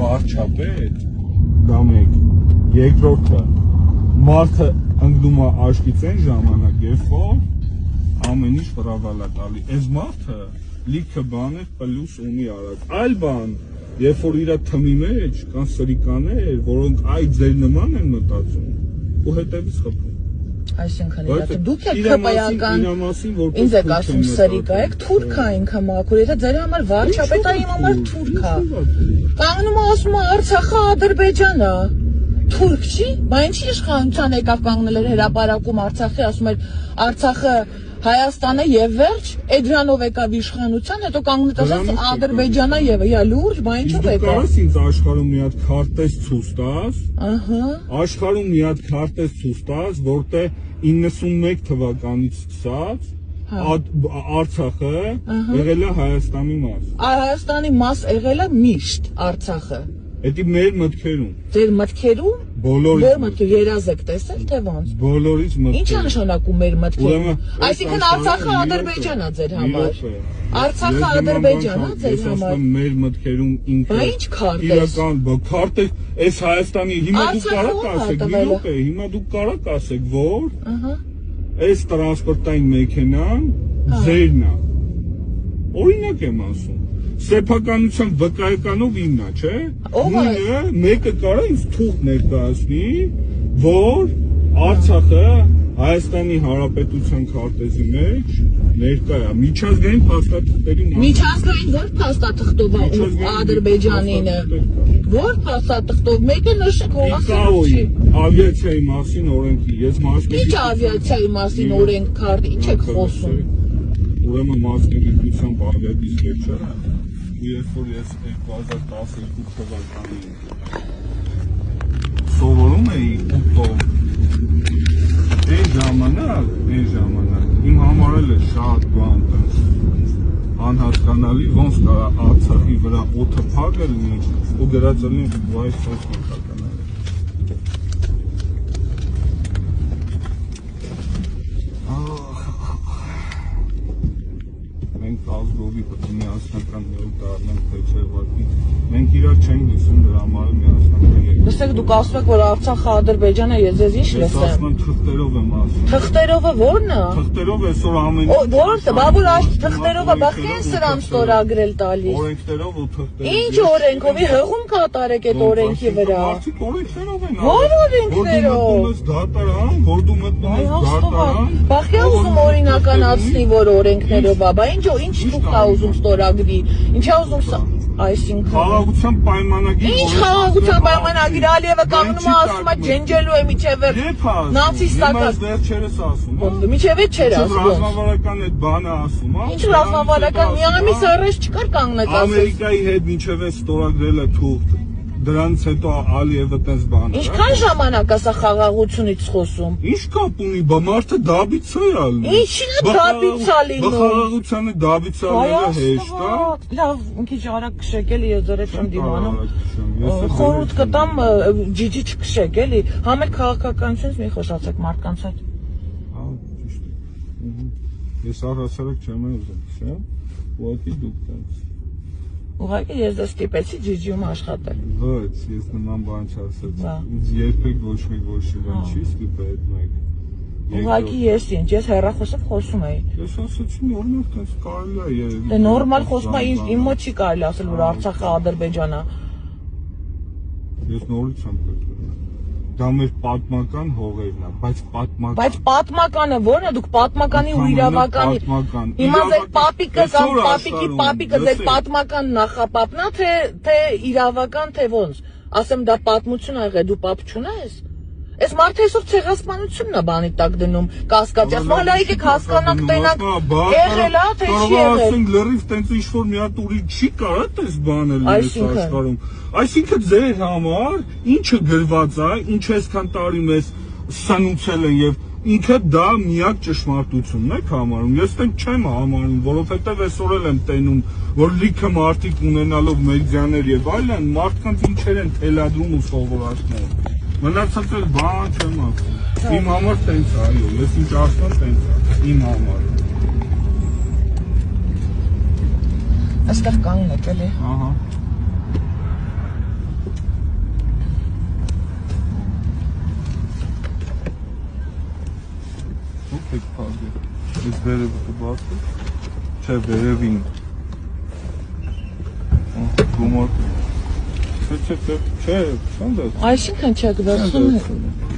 վարչապետ դա մեկ, երկրորդը մարդը ընկնում է աչքից այն ժամանակ, երբ որ ամեն ինչ վրավալա տալի, այս մարդը լիքը բաներ պլյուս ունի արած, այլ բան, երբ որ իր թմի մեջ կան սրիկաներ, որոնք այ ձեր նման են մտածում ու հետևից խփում։ Այսինքն դուք եք քպայական, ինձ եք ասում սրիկա եք, թուրք է ինքը մաքուր, եթե ձեր համար վարչապետը իմ համար թուրք է։ Կանգնում է ասում է Արցախը Ադրբեջանն է, թուրք չի, բա ինչի իշխանության եկավ կանգնել էր հրապարակում Արցախի, ասում էր Արցախը Հայաստանը եւ վերջ, Էդրանով եկավ իշխանության, հետո կանգնեց ասած Ադրբեջանն եւ լուրջ, բա ինչու' եկավ։ Դու կարաս ինձ աշխարհում մի հատ քարտեզ ցույց տաս։ Ահա։ Աշխարհում մի հատ քարտեզ ցույց տաս, որտեղ 91 թվականից սկսած Արցախը եղել է Հայաստանի մաս։ Հայաստանի մաս եղել է միշտ Արցախը։ Դա մեր մտքերում։ Ձեր մտքերում։ Բոլորից մտքեր երազ եք տեսել թե ոնց։ Բոլորից մտքեր։ Ինչ է նշանակում մեր մտքերում։ Այսինքն Արցախը Ադրբեջանն է ձեր համար։ Արցախը Ադրբեջանն է ձեր համար։ Մեր մտքերում ինքը։ Բա ինչ քարտեզ։ Իրական քարտեզ, այս Հայաստանի հիմա դուք կարաք ասեք, հիմա դուք կարաք ասեք, որ այս տրանսպորտային մեքենան ձերն է։ Օրինակ եմ ասում։ Սեփականության վկայականով իմն է, չէ՞։ Նույնը մեկը կարա ինձ թուղթ ներկայացնի, որ Արցախը Հայաստանի Հանրապետության քարտեզի մեջ ներկա է։ Միջազգային փաստաթղթերի մեջ։ Միջազգային ո՞ր փաստաթղթով է Ադրբեջանինը։ Ո՞ր փաստաթղթով մեկը նշեք հողասիրություն։ Ավիացիայի մասին օրենքի, ես մասնագետ։ Ինչ ավիացիայի մասին օրենք քարտ, ինչ եք խոսում։ Ուրեմն մասնագիտության բաղյատից վերջը։ Երբ որ ես 2012 թվականին սովորում էի ուտով, այն ժամանակ իմ համար էլ է շատ բան անհասկանալի, ոնց կարա Արցախի վրա օդը փակել լինի ու գրած լինի վայ սոց մտականները։ Մենք ազգովի պետք է միասնական դառնանք, թե չէ, ուղղակի մենք իրար չենք լսում, դրա համար միասնական ենք։ Լսեք, դուք ասում եք, որ Արցախը Ադրբեջանը, ես ձեզ ինչ լսեմ։ Ես ասում եմ թղթերով եմ ասում։ Թղթերովը ո՞րն է։ Թղթերով այսօր ամեն Ո՞րը, բա որ այս թղթերովը բախի են սրան ստորագրել տալիս։ Օրենքներով ու թղթերով։ Ինչ օրենքով, հղում կատարեք այդ օրենքի վրա։ Մարդիկ օրենքներով են։ Ո՞ր օրենքներով։ Որ դու մտնում ես դատարան։ Բախի ուզում օրինականացնի, որ օրենքներով է, բա ինչ թուղթ է ուզում ստորագրի։ Ինչ է ուզում այսինքն խաղաղության պայմանագիր։ Ինչ խաղաղության պայմանագիր, Ալիևը կանգնում է ասում է ջենջելու է միջև նացիստական։ Ես վերջերս ասում եմ։ Միջև չէր ասում։ Ռազմավարական այդ բանը ասում է։ Ինչ ռազմավարական, մի ամիս առաջ չկար կանգնած ասում։ Ամերիկայի հետ միջև է ստորագրել է թուղթ։ Դրանից հետո Ալիևը տես բան։ Ինչքան ժամանակ է սա խաղաղությունից խոսում։ Ինչ կապ ունի, բա մարդը դաբից է ալու։ Ինչին է դաբից ալինու։ Խաղաղությանը դաբից ալելը հեշտ է։ Լավ, մի քիչ արագ քշեք էլի, ես դեռ չեմ դիմանում։ Խորհուրդ կտամ ջիջի չքշեք էլի, համ էլ քաղաքականությունից մի խոսացեք մարդկանց հետ։ Հա, ճիշտ է։ Ես առհասարակ չեմ ուզում, չէ՞։ Ուղղակի դուք տենց։ Ուղղակի ես դες ստիպեցի ջիջիում աշխատել։ Ոչ, ես նման բան չասացի։ Ինձ երբեք ոչ մեկ ոչի բան չի ստիպել այդ մեկ։ Ուղղակի ես ինչ, ես հեռախոսով խոսում էի։ Ես ասացի նորմալ տես կարելի է երևի։ Դե նորմալ խոսում եմ, իմ մոտ չի կարելի ասել, որ Արցախը Ադրբեջանն է։ Ես նորից եմ պետք։ Դա մեր պատմական հողերն է, բայց պատմականը ո՞րն է, դուք պատմականի ու իրավականի։ Հիմա ձեր պապիկը կամ պապիկի պապիկը ձեր պատմական նախապապն է, թե իրավական, թե ոնց։ Ասեմ դա պատմություն ա եղել, դու պապ չունես։ Այս մարդը այսօր ցեղասպանությունն է բանի տակ դնում, կասկածի, ասում հալա եկեք հասկանանք, տենանք, եղել է, թե չի եղել։ Ասենք լրիվ տենց ինչ-որ մի հատ ուրիշ չի կարա տես բանել այս աշխարհում։ Այսինքն ձեր համար ինչը գրված է, ինչ այսքան տարի մեզ սնուցել են եւ ինքը դա միակ ճշմարտությունն է համարում։ Ես տենց չեմ համարում, որովհետեւ այսօր էլ եմ տենում, որ լիքը մարդիկ ունենալով մեդիաներ եւ այլն, մարդկանց ինչեր են թելադրում ու սովորացնում։ Մնացած էլ բան չեմ ասում։ Իմ համար տենց է, այո, ես ինչ ասում տենց է, իմ համար։ Այստեղ կանգնեք էլի։ Ահա։ դուք եք փակել։ Ես վերևը կբացեմ։ Չէ, վերևին։ Գումար։ Չէ, սանդա։ Այսինքն չեք վերցնում։